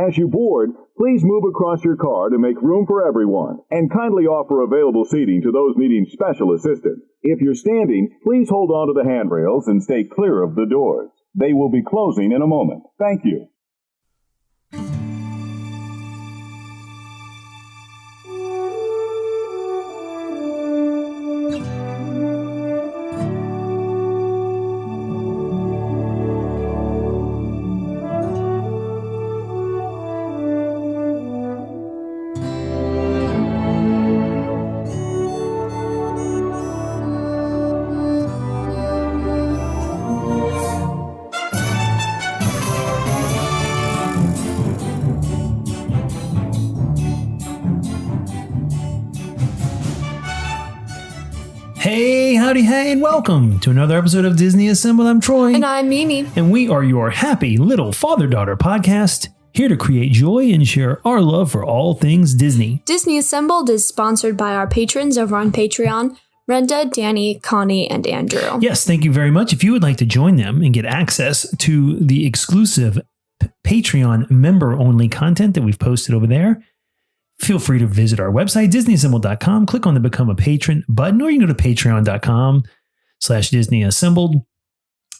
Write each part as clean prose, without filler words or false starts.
As you board, please move across your car to make room for everyone, and kindly offer available seating to those needing special assistance. If you're standing, please hold on to the handrails and stay clear of the doors. They will be closing in a moment. Thank you. Hey, howdy, hey, and welcome to another episode of Disney Assembled. I'm Troy. And I'm Mimi. And we are your happy little father-daughter podcast, here to create joy and share our love for all things Disney. Disney Assembled is sponsored by our patrons over on Patreon, Brenda, Danny, Connie, and Andrew. Yes, thank you very much. If you would like to join them and get access to the exclusive Patreon member-only content that we've posted over there, feel free to visit our website, DisneyAssembled.com, click on the Become a Patron button, or you can go to patreon.com/DisneyAssembled.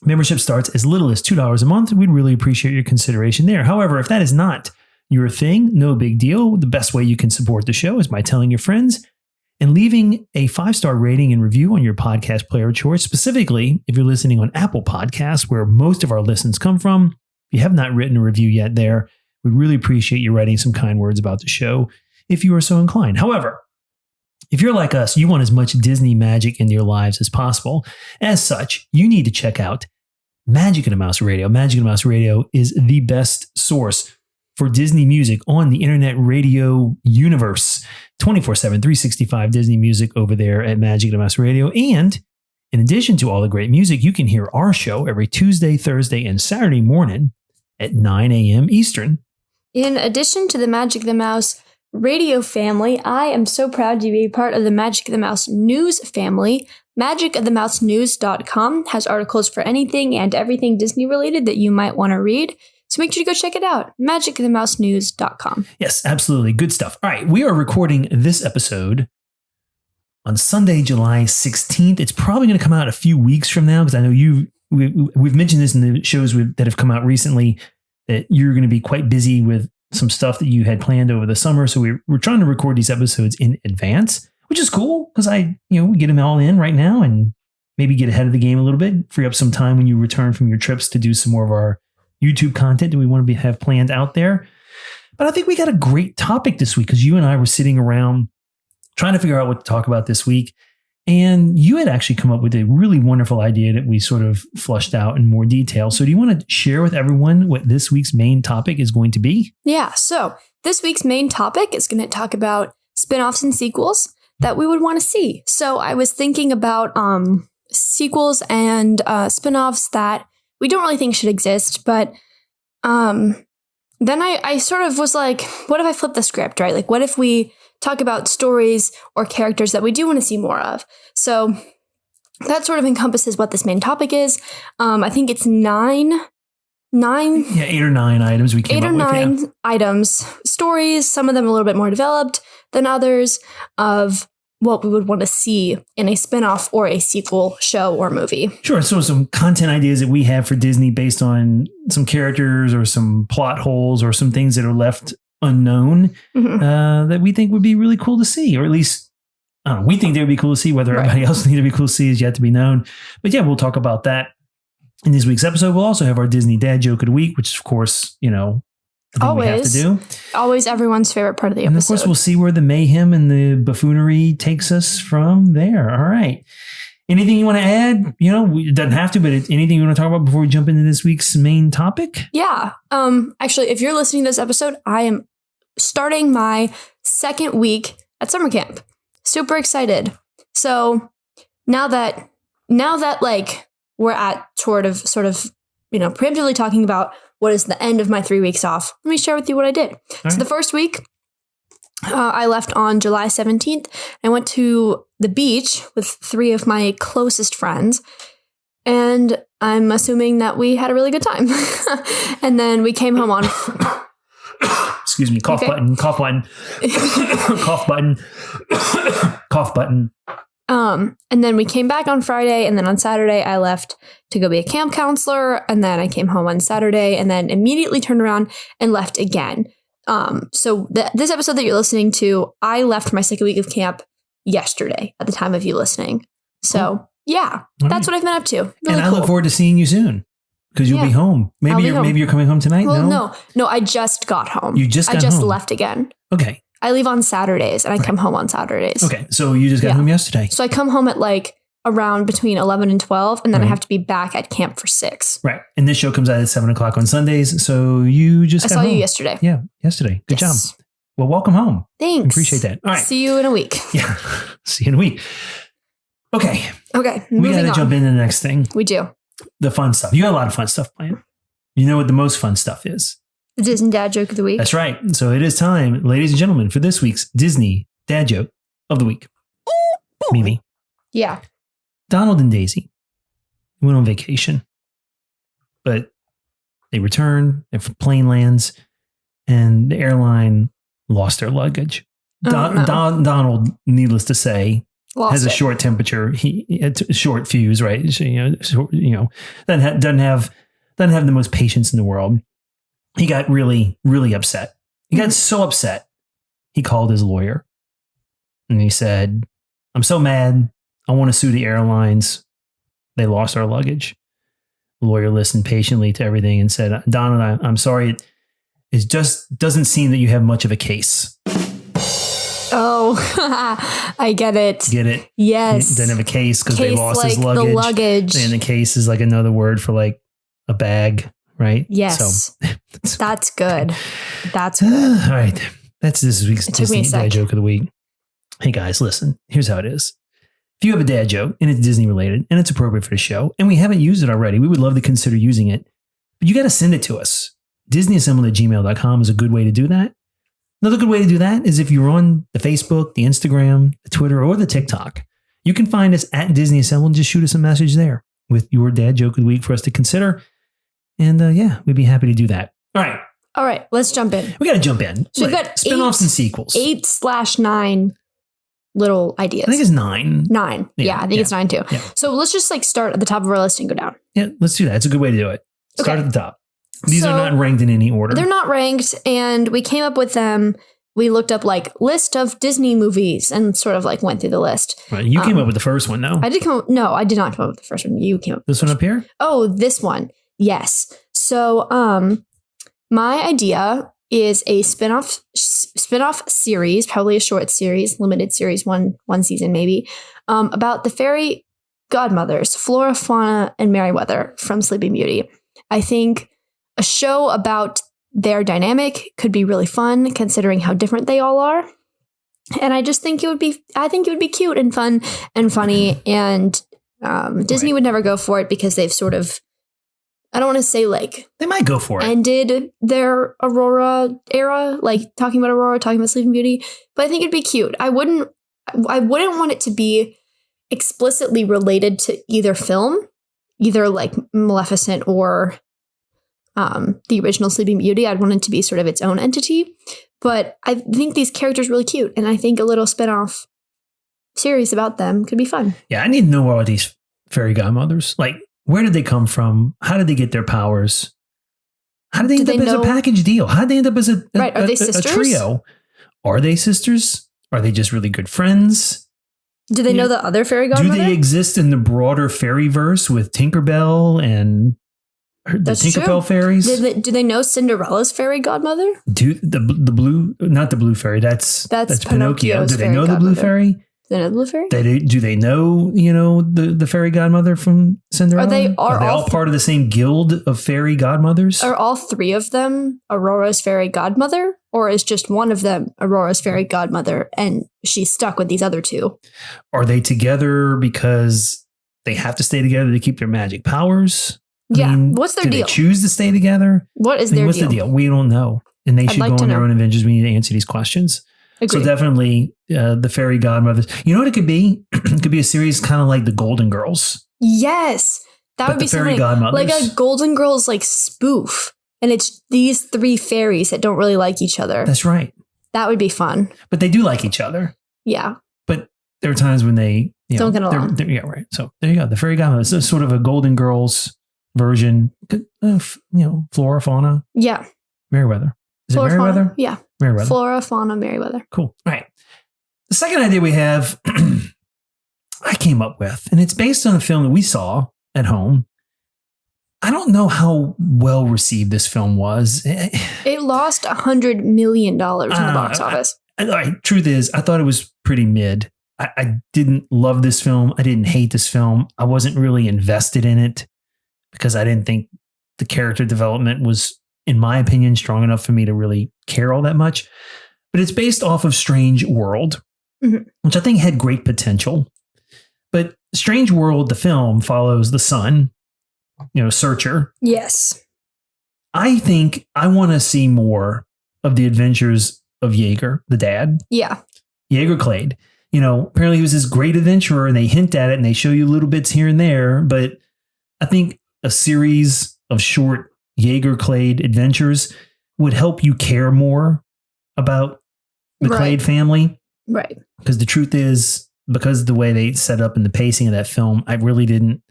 Membership starts as little as $2 a month. We'd really appreciate your consideration there. However, if that is not your thing, no big deal. The best way you can support the show is by telling your friends and leaving a 5-star rating and review on your podcast player of choice, specifically if you're listening on Apple Podcasts, where most of our listens come from. If you have not written a review yet there, we'd really appreciate you writing some kind words about the show, if you are so inclined. However, if you're like us, you want as much Disney magic in your lives as possible. As such, you need to check out Magic and the Mouse Radio. Magic and the Mouse Radio is the best source for Disney music on the internet radio universe. 24/7, 365 Disney music over there at Magic and the Mouse Radio. And in addition to all the great music, you can hear our show every Tuesday, Thursday, and Saturday morning at 9 a.m. Eastern. In addition to the Magic the Mouse Radio family, I am so proud to be a part of the Magic the Mouse News family. MagicoftheMouseNews.com has articles for anything and everything Disney related that you might want to read. So make sure to go check it out. MagicoftheMouseNews.com. Yes, absolutely. Good stuff. All right. We are recording this episode on Sunday, July 16th. It's probably going to come out a few weeks from now, because I know we've mentioned this in the shows that have come out recently, that you're going to be quite busy with some stuff that you had planned over the summer. So we're trying to record these episodes in advance, which is cool, because we get them all in right now and maybe get ahead of the game a little bit, free up some time when you return from your trips to do some more of our YouTube content that we want to have planned out there. But I think we got a great topic this week, because you and I were sitting around trying to figure out what to talk about this week. And you had actually come up with a really wonderful idea that we sort of flushed out in more detail. So do you want to share with everyone what this week's main topic is going to be? Yeah, so this week's main topic is going to talk about spin-offs and sequels that we would want to see. So I was thinking about sequels and spin-offs that we don't really think should exist, but then I sort of was like, what if I flip the script, right? Like, what if we talk about stories or characters that we do want to see more of? So that sort of encompasses what this main topic is. I think it's 8 or 9 items we came up with. 8 or 9 items, stories, some of them a little bit more developed than others, of what we would want to see in a spinoff or a sequel show or movie. Sure. So some content ideas that we have for Disney based on some characters or some plot holes or some things that are left unknown, that we think would be really cool to see, or at least we think they would be cool to see. Whether everybody else thinks it'd be cool to see is yet to be known. But yeah, we'll talk about that in this week's episode. We'll also have our Disney Dad Joke of the Week, which of course, the thing we have to do. Always everyone's favorite part of the episode. And of course, we'll see where the mayhem and the buffoonery takes us from there. All right. Anything you want to add? It doesn't have to, but anything you want to talk about before we jump into this week's main topic? Yeah. Actually, if you're listening to this episode, I am starting my 2nd week at summer camp. Super excited. So now that like we're at sort of preemptively talking about what is the end of my 3 weeks off, let me share with you what I did. So the first week, I left on July 17th. I went to the beach with 3 of my closest friends, and I'm assuming that we had a really good time. And then we came home on Excuse me. Cough Okay. button. Cough button. Cough button. Cough button. And then we came back on Friday, and then on Saturday I left to go be a camp counselor, and then I came home on Saturday, and then immediately turned around and left again. So this episode that you're listening to, I left my second week of camp yesterday at the time of you listening. So yeah, that's what I've been up to. Really and I cool. look forward to seeing you soon because you'll be home. Maybe you're coming home tonight. Well, no, I just got home. You just got home. left again. Okay. I leave on Saturdays and I come home on Saturdays. Okay. So you just got home yesterday. So I come home at like around between 11 and 12, and then I have to be back at camp for 6. Right. And this show comes out at 7:00 on Sundays. So you just I got saw home. you yesterday. Yeah. Yesterday. Good job. Well, welcome home. Thanks. Appreciate that. All right. See you in a week. Yeah. See you in a week. Okay. Okay. We got to jump into the next thing. We do. The fun stuff. You got a lot of fun stuff planned. You know what the most fun stuff is? The Disney Dad Joke of the Week. That's right. So it is time, ladies and gentlemen, for this week's Disney Dad Joke of the Week. Mimi. Yeah. Donald and Daisy went on vacation, but they returned, their plane lands, and the airline lost their luggage. Donald, needless to say, has a short temperature. He had a short fuse, right? So, doesn't have the most patience in the world. He got really, really upset. He got so upset, he called his lawyer and he said, "I'm so mad. I want to sue the airlines. They lost our luggage." The lawyer listened patiently to everything and said, "Donald, I'm sorry. It just doesn't seem that you have much of a case." Oh, I get it. Get it? Yes. He didn't have a case because they lost like his luggage. The luggage. And the case is like another word for like a bag, right? Yes. So, that's good. That's good. All right. That's this week's Disney Dad Joke of the Week. Hey guys, listen. Here's how it is. If you have a dad joke and it's Disney related and it's appropriate for the show and we haven't used it already, we would love to consider using it. But you got to send it to us. DisneyAssembled@gmail.com is a good way to do that. Another good way to do that is if you're on the Facebook, the Instagram, the Twitter, or the TikTok. You can find us at Disney Assembled and just shoot us a message there with your dad joke of the week for us to consider. And we'd be happy to do that. All right. Let's jump in. We got to jump in. So we've got spinoffs and sequels. 8/9 little ideas. I think it's 9. 9. Yeah, I think it's 9 too. Yeah. So let's just start at the top of our list and go down. Yeah, let's do that. It's a good way to do it. Start at the top. These are not ranked in any order. They're not ranked, and we came up with them. We looked up list of Disney movies and sort of went through the list. Right. You came up with the first one, no? I did not come up with the first one. You came up with this one up here? Oh, this one. Yes. So my idea is a spinoff series, probably a short series, limited series, one season maybe, about the fairy godmothers, Flora, Fauna, and Merryweather from Sleeping Beauty. I think a show about their dynamic could be really fun, considering how different they all are. And I just think it would be cute and fun and funny. And Disney would never go for it because they've sort of, I don't want to say they might go for it. Ended their Aurora era, talking about Aurora, talking about Sleeping Beauty. But I think it'd be cute. I wouldn't want it to be explicitly related to either film, either Maleficent or the original Sleeping Beauty. I'd want it to be sort of its own entity. But I think these characters are really cute, and I think a little spinoff series about them could be fun. Yeah, I need to know more about these fairy godmothers. Where did they come from? How did they get their powers? How did they end up as a package deal? How did they end up as Are they sisters? A trio? Are they sisters? Are they just really good friends? Do they know the other fairy godmother? Do they exist in the broader fairyverse with Tinkerbell and the Tinkerbell fairies? Do they know Cinderella's fairy godmother? Do the blue, not the blue fairy? That's Pinocchio. Do they know the blue fairy? Do they know the blue fairy? Do they know the fairy godmother from Cinderella? Are they all part of the same guild of fairy godmothers? Are all 3 of them Aurora's fairy godmother, or is just one of them Aurora's fairy godmother and she's stuck with these other 2? Are they together because they have to stay together to keep their magic powers? What's their deal? Do they choose to stay together? What's their deal? We don't know. And they should go on their own adventures. We need to answer these questions. Agreed. So definitely the fairy godmothers. You know what it could be? It could be a series kind of like the Golden Girls. Yes. That would be something like a Golden Girls spoof. And it's these 3 fairies that don't really like each other. That's right. That would be fun. But they do like each other. Yeah. But there are times when they don't get along. Yeah, right. So there you go. The fairy godmother is sort of a Golden Girls version. Flora, fauna. Yeah. Merriweather. Is Flora, it Merriweather? Fauna? Yeah. Merriweather. Flora, fauna, Merriweather. Cool. All right. The second idea we have, I came up with, and it's based on a film that we saw at home. I don't know how well received this film was. It lost $100 million in the box office. Truth is, I thought it was pretty mid. I didn't love this film. I didn't hate this film. I wasn't really invested in it because I didn't think the character development was, in my opinion, strong enough for me to really care all that much. But it's based off of Strange World, which I think had great potential. But Strange World, the film, follows the son, Searcher. Yes. I think I want to see more of the adventures of Jaeger, the dad. Yeah. Jaeger Clade. Apparently he was this great adventurer, and they hint at it and they show you little bits here and there. But I think a series of short Jaeger Clade adventures would help you care more about the Clade family. Right. Because the truth is, because of the way they set up and the pacing of that film, I really didn't.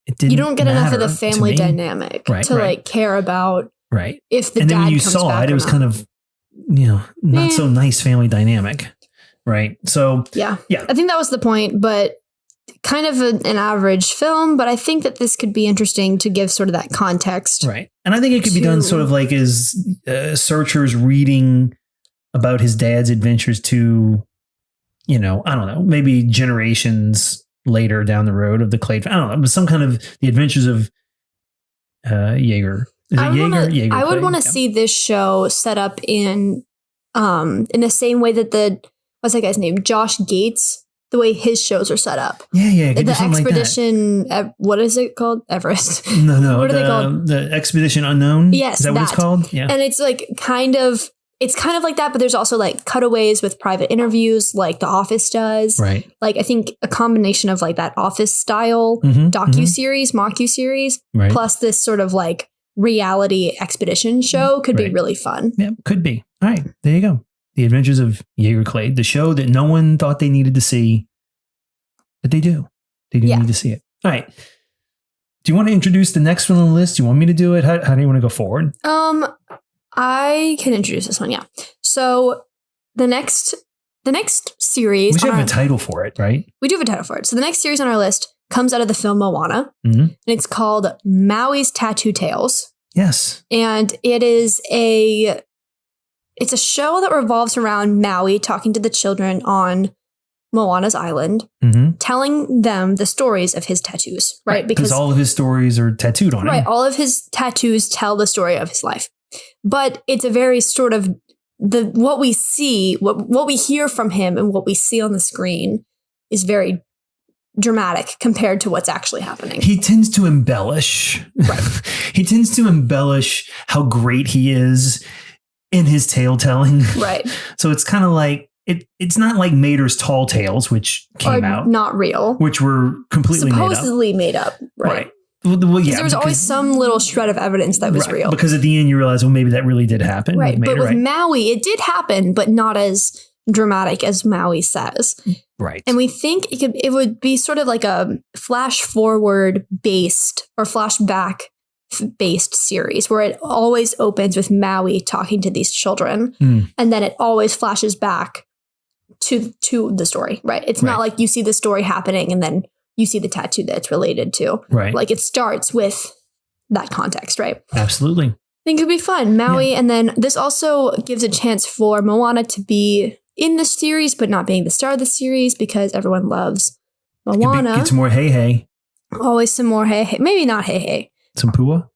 It didn't. You don't get enough of the family dynamic to like care about. Right. If the and then dad when you comes saw back it, it was kind of, not so nice family dynamic. Right. So yeah. I think that was the point, but kind of an average film. But I think that this could be interesting to give sort of that context. Right. And I think it could be done sort of like as Searcher's reading about his dad's adventures to, I don't know, maybe generations later down the road of the Clade. I don't know, but some kind of the adventures of Jaeger. Is it Jaeger? I would want to see this show set up in the same way that what's that guy's name? Josh Gates, the way his shows are set up. Yeah. The Expedition, what is it called? Everest. No. What are they called? The Expedition Unknown? Yes. Is that what it's called? Yeah. And it's like kind of like that, but there's also like cutaways with private interviews like The Office does. Right. Like I think a combination of like that Office style docu-series, mocu-series, plus this sort of like reality expedition show could be really fun. Yeah, could be. All right, there you go. The Adventures of Jaeger Clade, the show that no one thought they needed to see, but they do. They do need to see it. All right. Do you want to introduce the next one on the list? Do you want me to do it? How do you want to go forward? I can introduce this one, yeah. So the next series... We should have a title for it, right? We do have a title for it. So the next series on our list comes out of the film Moana, and it's called Maui's Tattoo Tales. Yes. And it's a show that revolves around Maui talking to the children on Moana's island, telling them the stories of his tattoos, right? Because all of his stories are tattooed on him. Right. All of his tattoos tell the story of his life. But it's a very sort of what we see, what we hear from him and what we see on the screen is very dramatic compared to what's actually happening. He tends to embellish. Right. He tends to embellish how great he is in his tale telling. Right. So it's kind of like, it's not like Mater's Tall Tales, which came out. Not real. Which were completely supposedly made up. Right. Well, yeah, there was always some little shred of evidence that was real. Because at the end you realize, well, maybe that really did happen. Right. But with Maui, it did happen, but not as dramatic as Maui says. Right. And we think it would be sort of like a flash forward based or flashback based series where it always opens with Maui talking to these children. And then it always flashes back to the story. Right. It's not like you see the story happening and then you see the tattoo that it's related to. Right. Like it starts with that context, right? Absolutely. I think it would be fun. Maui, and then this also gives a chance for Moana to be in the series, but not being the star of the series because everyone loves Moana. Get some more hey. Always some more hey. Maybe not hey. Some Pua?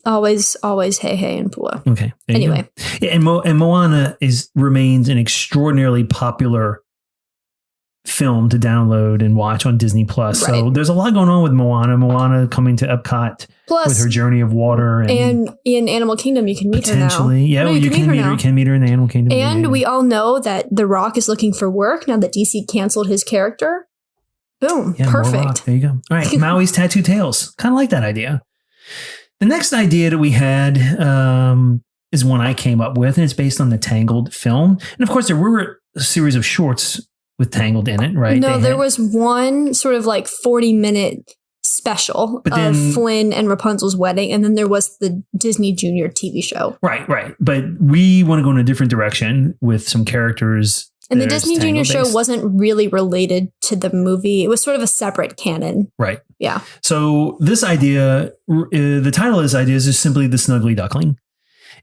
Always hey and Pua. Okay. Anyway. Yeah, and Moana remains an extraordinarily popular film to download and watch on Disney Plus. Right. So there's a lot going on with Moana. Moana coming to Epcot with her journey of water. And in Animal Kingdom, you can meet her now. Potentially. Yeah, you can meet her in the Animal Kingdom. And we all know that The Rock is looking for work now that DC canceled his character. Boom. Perfect. There you go. All right. Maui's Tattoo Tales. Kind of like that idea. The next idea that we had is one I came up with, and it's based on the Tangled film. And of course, there were a series of shorts with Tangled in it, right? No, there was one sort of like 40-minute special of Flynn and Rapunzel's wedding, and then there was the Disney Junior TV show. Right. But we want to go in a different direction with some characters. And the Disney Junior show wasn't really related to the movie. It was sort of a separate canon. Right. Yeah. So this idea, the title of this idea is just simply The Snuggly Duckling.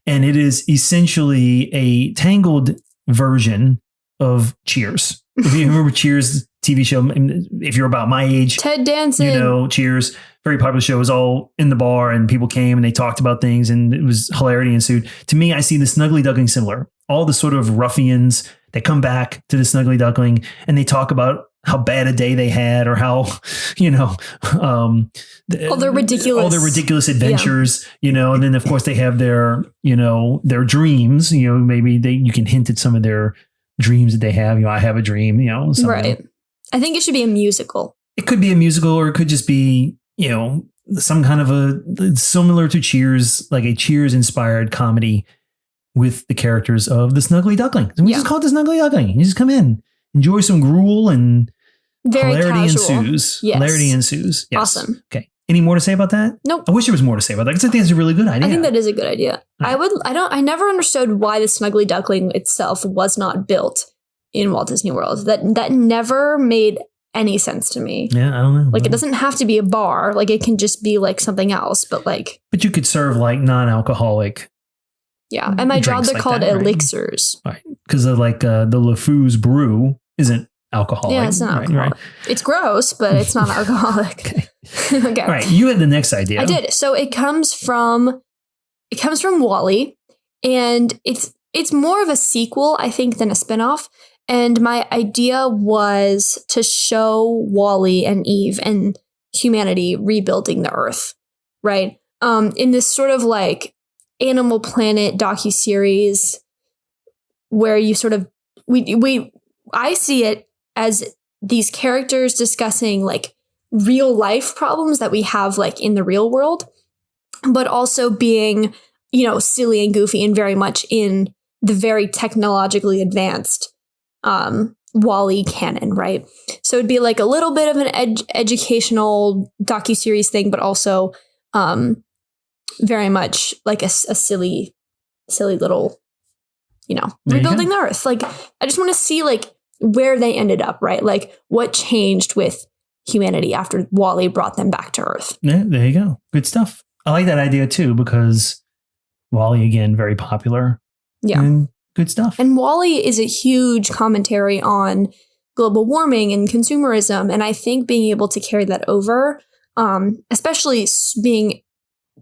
And it is essentially a Tangled version of Cheers. If you remember Cheers TV show, if you're about my age, Ted Danson, you know, Cheers, very popular show, was all in the bar and people came and they talked about things and it was hilarity ensued. To me, I see the Snuggly Duckling similar. All the sort of ruffians that come back to the Snuggly Duckling and they talk about how bad a day they had or how, you know, all their ridiculous adventures, you know, and then of course they have their, you know, their dreams, you know, maybe you can hint at some of their dreams that they have. You know, I have a dream, you know. Right. I think it should be a musical. It could be a musical or it could just be, you know, some kind of a similar to Cheers, like a Cheers inspired comedy with the characters of the Snuggly Duckling. And we just call it the Snuggly Duckling. You just come in, enjoy some gruel and very hilarity casual. Ensues. Yes. Hilarity ensues. Yes. Awesome. Okay. Any more to say about that? Nope. I wish there was more to say about that because I think it's a really good idea. I think that is a good idea. I never understood why the Snuggly Duckling itself was not built in Walt Disney World. That never made any sense to me. Yeah, I don't know. Like, it doesn't have to be a bar. Like, it can just be like something else. But you could serve like non-alcoholic. Yeah. At my job, they're called elixirs. Right. Because the LeFou's brew isn't alcoholic. Yeah, it's not alcoholic. Right. It's gross, but it's not alcoholic. Okay. Okay. All right. You had the next idea. I did. So it comes from WALL-E, and it's more of a sequel, I think, than a spinoff. And my idea was to show WALL-E and Eve and humanity rebuilding the Earth, right? In this sort of like Animal Planet docuseries where you sort of I see it as these characters discussing like real life problems that we have like in the real world, but also being, you know, silly and goofy and very much in the very technologically advanced WALL-E canon, right? So it'd be like a little bit of an educational docuseries thing, but also very much like a silly little, you know, rebuilding the Earth. Like, I just want to see like where they ended up, right? Like what changed with humanity after WALL-E brought them back to Earth. Yeah, there you go. Good stuff. I like that idea too, because WALL-E, again, very popular. Yeah. And good stuff. And WALL-E is a huge commentary on global warming and consumerism. And I think being able to carry that over, especially being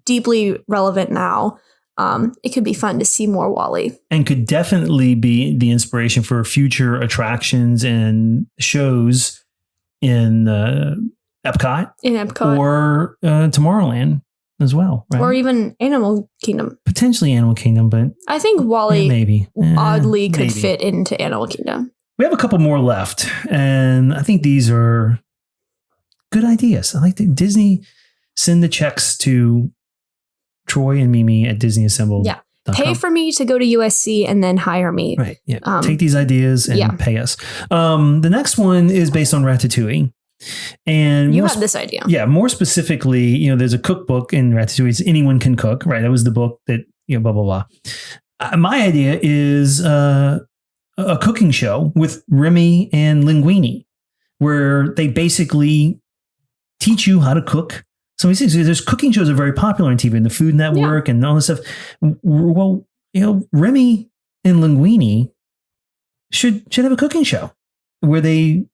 deeply relevant now, it could be fun to see more WALL-E. And could definitely be the inspiration for future attractions and shows in Epcot. Or Tomorrowland as well. Right? Or even Animal Kingdom. Potentially Animal Kingdom, but I think WALL-E maybe oddly could fit into Animal Kingdom. We have a couple more left, and I think these are good ideas. I like that Disney send the checks to Troy and Mimi at Disney Assemble. Yeah. Pay for me to go to USC and then hire me. Right. Yeah. Take these ideas and pay us. The next one is based on Ratatouille. And you have this idea. Yeah. More specifically, you know, there's a cookbook in Ratatouille. It's Anyone Can Cook, right? That was the book that, you know, blah, blah, blah. My idea is a cooking show with Remy and Linguini, where they basically teach you how to cook. So there's cooking shows that are very popular on TV and the Food Network and all this stuff. Well, you know, Remy and Linguini should have a cooking show where they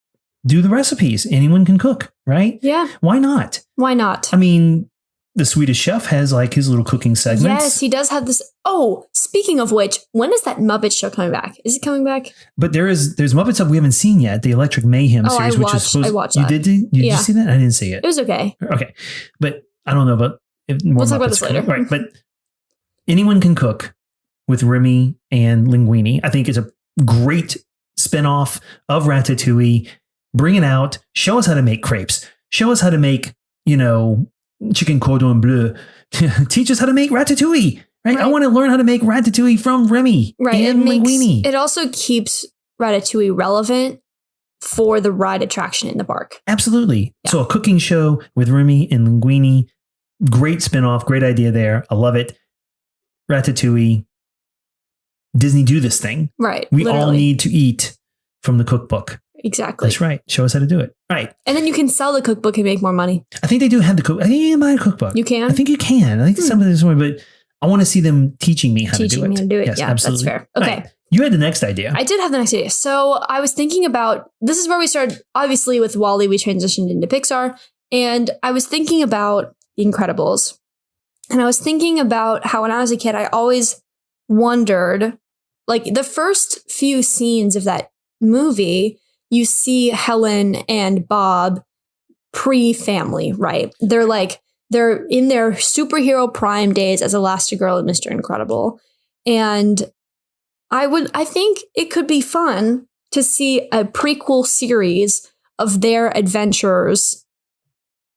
do the recipes. Anyone can cook, right? Yeah. Why not? Why not? I mean, the Swedish Chef has like his little cooking segments. Yes, he does have this. Oh, speaking of which, when is that Muppet show coming back? Is it coming back? But there's Muppet stuff we haven't seen yet. The Electric Mayhem series, I watched that. Did you see that? I didn't see it. It was okay. Okay, but I don't know about more. We'll talk about this later. Right, but Anyone Can Cook with Remy and Linguini, I think, is a great spinoff of Ratatouille. Bring it out. Show us how to make crepes. Show us how to make, you know, chicken cordon bleu. Teach us how to make ratatouille. Right? I want to learn how to make ratatouille from Remy and Linguini. It also keeps ratatouille relevant for the ride attraction in the park. Absolutely. Yeah. So a cooking show with Remy and Linguini. Great spinoff. Great idea there. I love it. Ratatouille. Disney, do this thing. Right. We all need to eat from the cookbook. Exactly. That's right. Show us how to do it. Right. And then you can sell the cookbook and make more money. I think they do have the cookbook. I think you can buy a cookbook. You can? I think you can. I think some of this way, but I want to see them teaching me how to do it. Yes, yeah, absolutely. That's fair. Okay. Right. You had the next idea. I did have the next idea. So I was thinking about, this is where we started, obviously with WALL-E, we transitioned into Pixar. And I was thinking about The Incredibles. And I was thinking about how when I was a kid, I always wondered, like the first few scenes of that movie, you see Helen and Bob pre-family, right? They're in their superhero prime days as Elastigirl and Mr. Incredible. And I think it could be fun to see a prequel series of their adventures,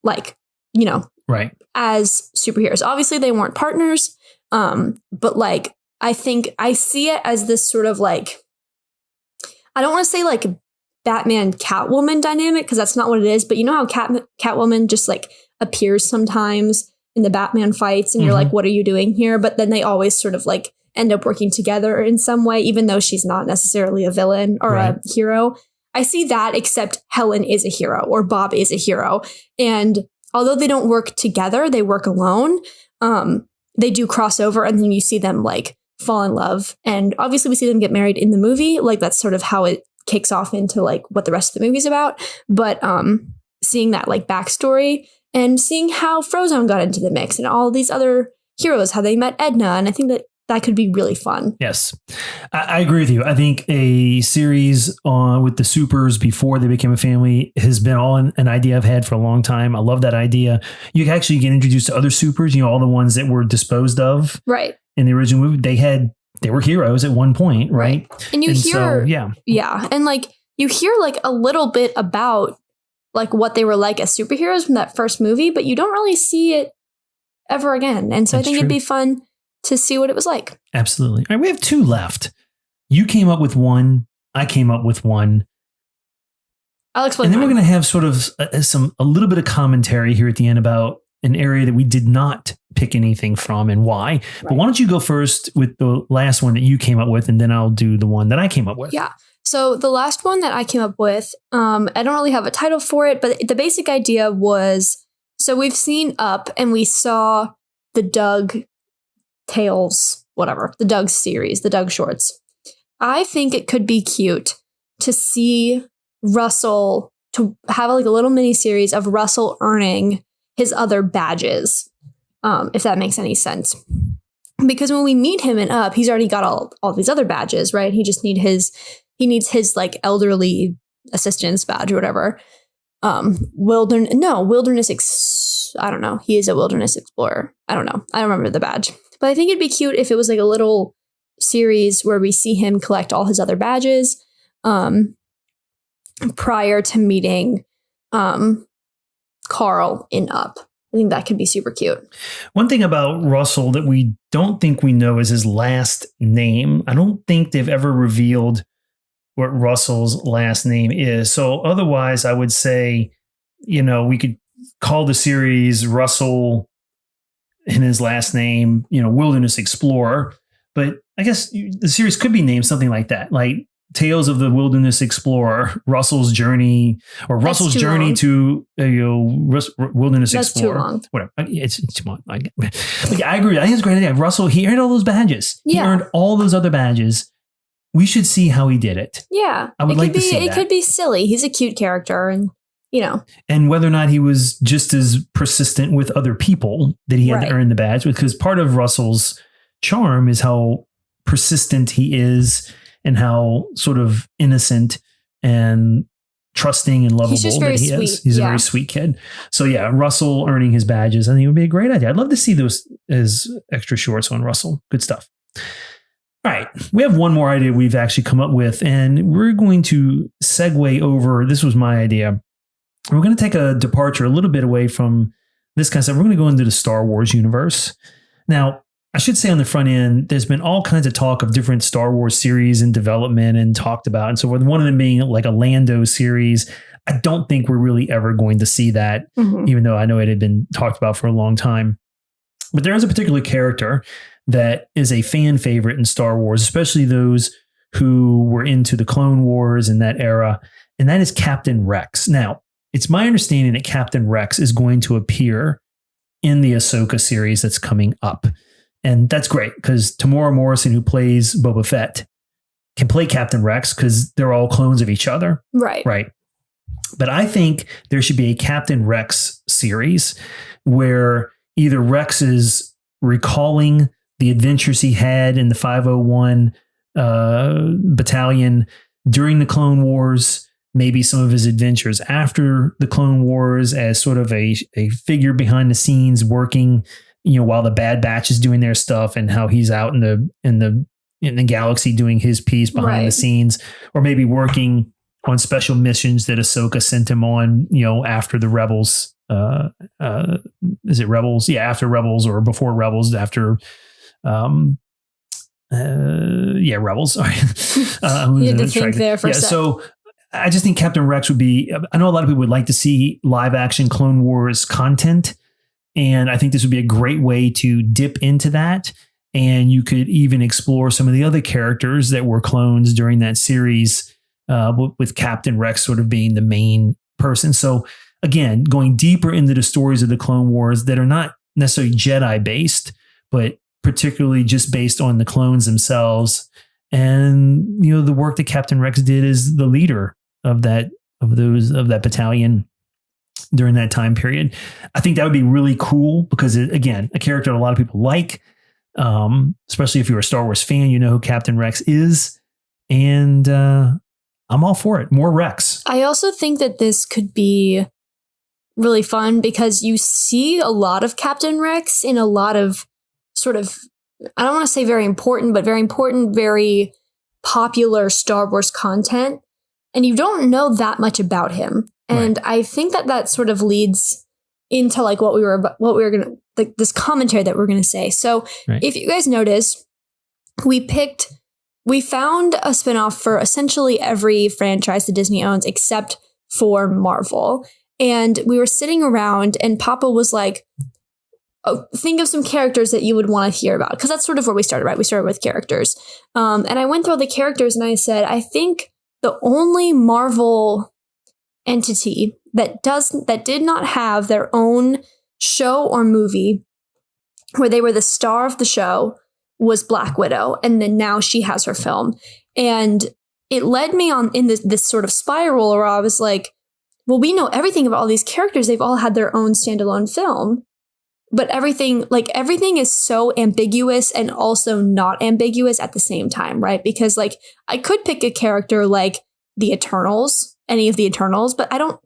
like, you know, right, as superheroes. Obviously they weren't partners, but like, I think I see it as this sort of like, I don't want to say like Batman Catwoman dynamic, because that's not what it is, but you know how Catwoman just like appears sometimes in the Batman fights and you're like, what are you doing here? But then they always sort of like end up working together in some way, even though she's not necessarily a villain or a hero. I see that, except Helen is a hero or Bob is a hero. And although they don't work together, they work alone. They do cross over, and then you see them like fall in love. And obviously we see them get married in the movie. Like that's sort of how it kicks off into like what the rest of the movie's about. But seeing that like backstory and seeing how Frozone got into the mix and all these other heroes, how they met Edna. And I think that could be really fun. Yes, I agree with you. I think a series with the supers before they became a family has been an idea I've had for a long time. I love that idea. You can actually get introduced to other supers, you know, all the ones that were disposed of. Right. In the original movie, they were heroes at one point, right? And you hear, yeah. And like you hear like a little bit about like what they were like as superheroes from that first movie, but you don't really see it ever again. And so I think it'd be fun to see what it was like. Absolutely. All right, we have two left. You came up with one. I came up with one. I'll explain. And then we're going to have sort of a little bit of commentary here at the end about an area that we did not pick anything from and why. Right. But why don't you go first with the last one that you came up with, and then I'll do the one that I came up with. Yeah. So the last one that I came up with, I don't really have a title for it, but the basic idea was, so we've seen Up and we saw the Doug Tales, whatever, the Doug series, the Doug shorts. I think it could be cute to see Russell, to have like a little mini series of Russell earning his other badges, if that makes any sense. Because when we meet him in Up, he's already got all these other badges, right? He just needs his like elderly assistance badge or whatever. I don't know. He is a wilderness explorer. I don't know. I don't remember the badge. But I think it'd be cute if it was like a little series where we see him collect all his other badges prior to meeting Carl in Up. I think that could be super cute. One thing about Russell that we don't think we know is his last name. I don't think they've ever revealed what Russell's last name is. So otherwise, I would say, you know, we could call the series Russell and his last name, you know, Wilderness Explorer. But I guess the series could be named something like that, like Tales of the Wilderness Explorer, Russell's Journey, or Russell's Journey long. To Wilderness That's Explorer. Too long. Whatever. It's too long. I agree. I think it's a great idea. Russell, he earned all those badges. Yeah. He earned all those other badges. We should see how he did it. Yeah. I would like to see that. It could be silly. He's a cute character, and you know. And whether or not he was just as persistent with other people that he had to earn the badge, because part of Russell's charm is how persistent he is and how sort of innocent and trusting and lovable that he is. He's a very sweet kid. So yeah, Russell earning his badges, I think it would be a great idea. I'd love to see those as extra shorts on Russell. Good stuff. All right. We have one more idea we've actually come up with, and we're going to segue over. This was my idea. We're going to take a departure a little bit away from this kind of stuff. We're going to go into the Star Wars universe. Now, I should say on the front end, there's been all kinds of talk of different Star Wars series in development and talked about and so forth. One of them being like a Lando series. I don't think we're really ever going to see that, even though I know it had been talked about for a long time. But there is a particular character that is a fan favorite in Star Wars, especially those who were into the Clone Wars in that era, and that is Captain Rex. Now, it's my understanding that Captain Rex is going to appear in the Ahsoka series that's coming up. And that's great because Tamora Morrison, who plays Boba Fett, can play Captain Rex because they're all clones of each other. Right. Right. But I think there should be a Captain Rex series where either Rex is recalling the adventures he had in the 501 battalion during the Clone Wars, maybe some of his adventures after the Clone Wars as sort of a figure behind the scenes working, while the Bad Batch is doing their stuff, and how he's out in the galaxy doing his piece behind the scenes, or maybe working on special missions that Ahsoka sent him on, after the Rebels. Is it Rebels? Yeah, after Rebels or before Rebels, after Rebels. Sorry. You had to think there for a second. So I just think Captain Rex would be, I know a lot of people would like to see live action Clone Wars content. And I think this would be a great way to dip into that. And you could even explore some of the other characters that were clones during that series, with Captain Rex sort of being the main person. So again, going deeper into the stories of the Clone Wars that are not necessarily Jedi based, but particularly just based on the clones themselves. And, the work that Captain Rex did as the leader of that battalion during that time period. I think that would be really cool because, again, a character a lot of people like, especially if you're a Star Wars fan, you know who Captain Rex is. And I'm all for it. More Rex. I also think that this could be really fun because you see a lot of Captain Rex in a lot of sort of, I don't want to say very important, very popular Star Wars content. And you don't know that much about him. And right. I think that sort of leads into like what we were going to, like this commentary that we're going to say. So if you guys notice, we found a spinoff for essentially every franchise that Disney owns except for Marvel. And we were sitting around and Papa was like, oh, think of some characters that you would want to hear about. Because that's sort of where we started, right? We started with characters. And I went through all the characters and I said, I think the only Marvel entity that did not have their own show or movie where they were the star of the show was Black Widow. And then now she has her film. And it led me on in this sort of spiral where I was like, well, we know everything about all these characters. They've all had their own standalone film. But everything is so ambiguous and also not ambiguous at the same time, right? Because like I could pick a character like the Eternals, any of the Eternals, but I don't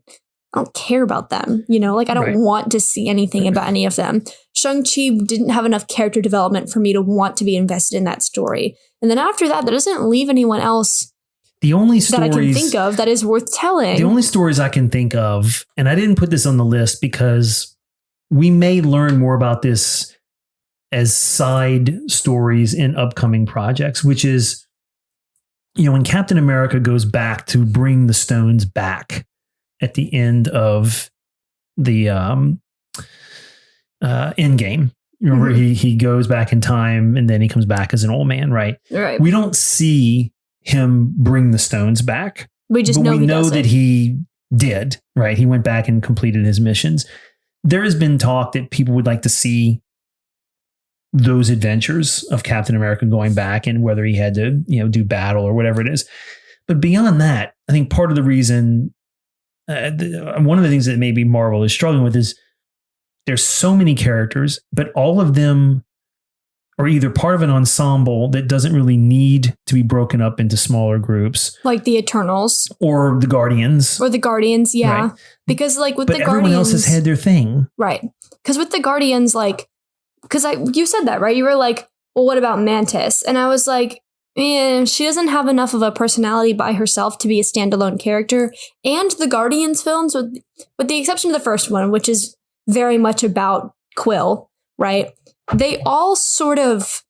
care about them, like I don't want to see anything about any of them. Shang-Chi didn't have enough character development for me to want to be invested in that story. And then after that doesn't leave anyone else the only stories that I can think of that is worth telling. The only stories I can think of, and I didn't put this on the list because we may learn more about this as side stories in upcoming projects, which is, when Captain America goes back to bring the stones back at the end of the Endgame. Remember, he goes back in time and then he comes back as an old man, right? Right. We don't see him bring the stones back. We just know that he did, right? He went back and completed his missions. There has been talk that people would like to see those adventures of Captain America going back and whether he had to, do battle or whatever it is. But beyond that, I think part of the reason, one of the things that maybe Marvel is struggling with is there's so many characters, but all of them are either part of an ensemble that doesn't really need to be broken up into smaller groups. Like the Eternals. Or the Guardians. Yeah. Right. Because like with but the everyone Guardians. Else has had their thing. Right. Because with the Guardians, you said that, right? You were like, well, what about Mantis? And I was like, she doesn't have enough of a personality by herself to be a standalone character. And the Guardians films, with the exception of the first one, which is very much about Quill, right? They all sort of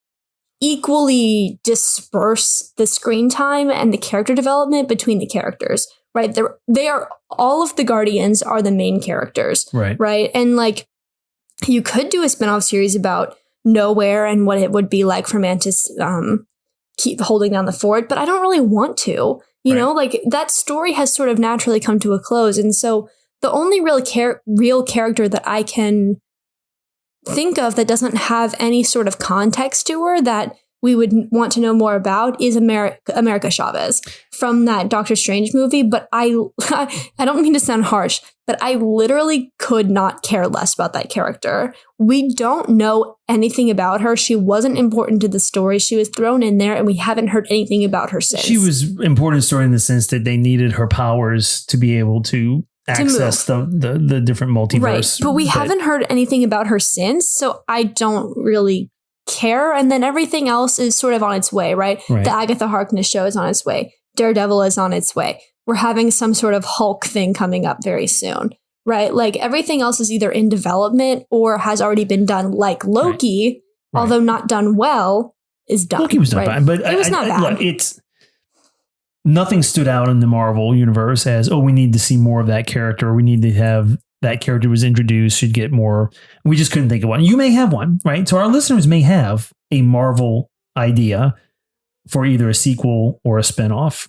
equally disperse the screen time and the character development between the characters, right? They are all of the Guardians are the main characters, right? And like you could do a spin-off series about Nowhere and what it would be like for Mantis keep holding down the fort, but I don't really want to. You know, like that story has sort of naturally come to a close, and so the only real character that I can think of that doesn't have any sort of context to her that we would want to know more about is America Chavez from that Doctor Strange movie. But I don't mean to sound harsh, but I literally could not care less about that character. We don't know anything about her. She wasn't important to the story. She was thrown in there and we haven't heard anything about her since. She was important to the story in the sense that they needed her powers to be able to access the different multiverse. Right, but we haven't heard anything about her since, so I don't really care. And then everything else is sort of on its way, right? The Agatha Harkness show is on its way. Daredevil is on its way. We're having some sort of Hulk thing coming up very soon, right? Like everything else is either in development or has already been done, like Loki, although not done well, is done. Loki was not bad, but it was not bad. Look, it's nothing stood out in the Marvel universe as, oh, we need to see more of that character. We need to have that character was introduced, should get more. We just couldn't think of one. You may have one, right? So our listeners may have a Marvel idea for either a sequel or a spinoff,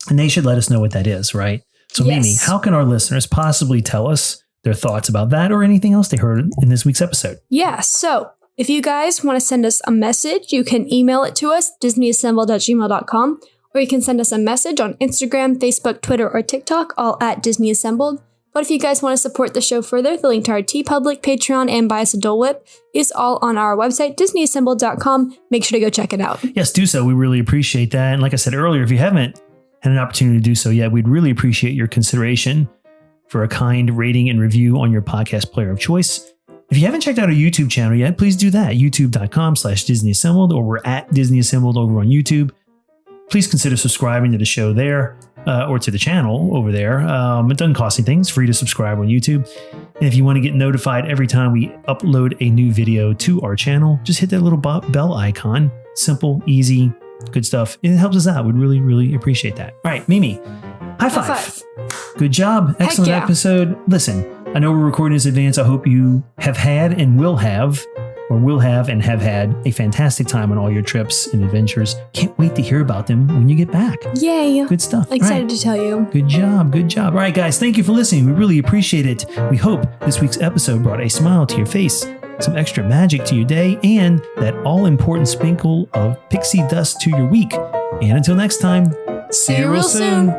and they should let us know what that is, right? So Mimi, how can our listeners possibly tell us their thoughts about that or anything else they heard in this week's episode? Yeah, so if you guys want to send us a message, you can email it to us, disneyassembled@gmail.com, or you can send us a message on Instagram, Facebook, Twitter, or TikTok, all at Disney Assembled. But if you guys want to support the show further, the link to our TeePublic, Patreon, and Buy Us a Dole Whip is all on our website, disneyassembled.com. Make sure to go check it out. Yes, do so. We really appreciate that. And like I said earlier, if you haven't had an opportunity to do so yet, we'd really appreciate your consideration for a kind rating and review on your podcast player of choice. If you haven't checked out our YouTube channel yet, please do that. youtube.com/DisneyAssembled, or we're at Disney Assembled over on YouTube. Please consider subscribing to the show there. Or to the channel over there. It doesn't cost anything. It's free to subscribe on YouTube. And if you want to get notified every time we upload a new video to our channel, just hit that little bell icon. Simple, easy, good stuff. It helps us out. We'd really, really appreciate that. All right, Mimi, high five. Good job. Excellent episode. Listen, I know we're recording this in advance. I hope you have had and will have and have had a fantastic time on all your trips and adventures. Can't wait to hear about them when you get back. Yay. Good stuff. Excited to tell you. Good job. Good job. All right, guys, thank you for listening. We really appreciate it. We hope this week's episode brought a smile to your face, some extra magic to your day, and that all-important sprinkle of pixie dust to your week. And until next time, see you real soon.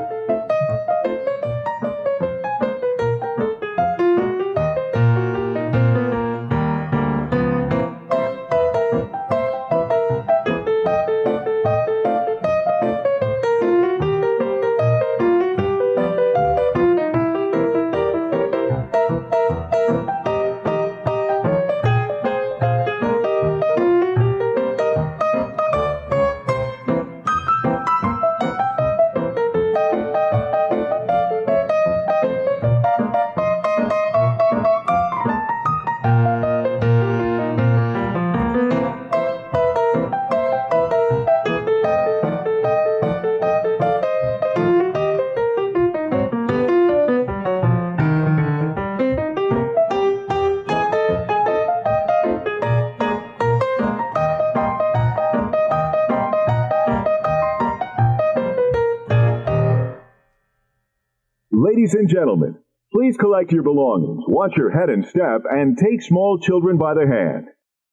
Ladies and gentlemen, please collect your belongings, watch your head and step, and take small children by the hand.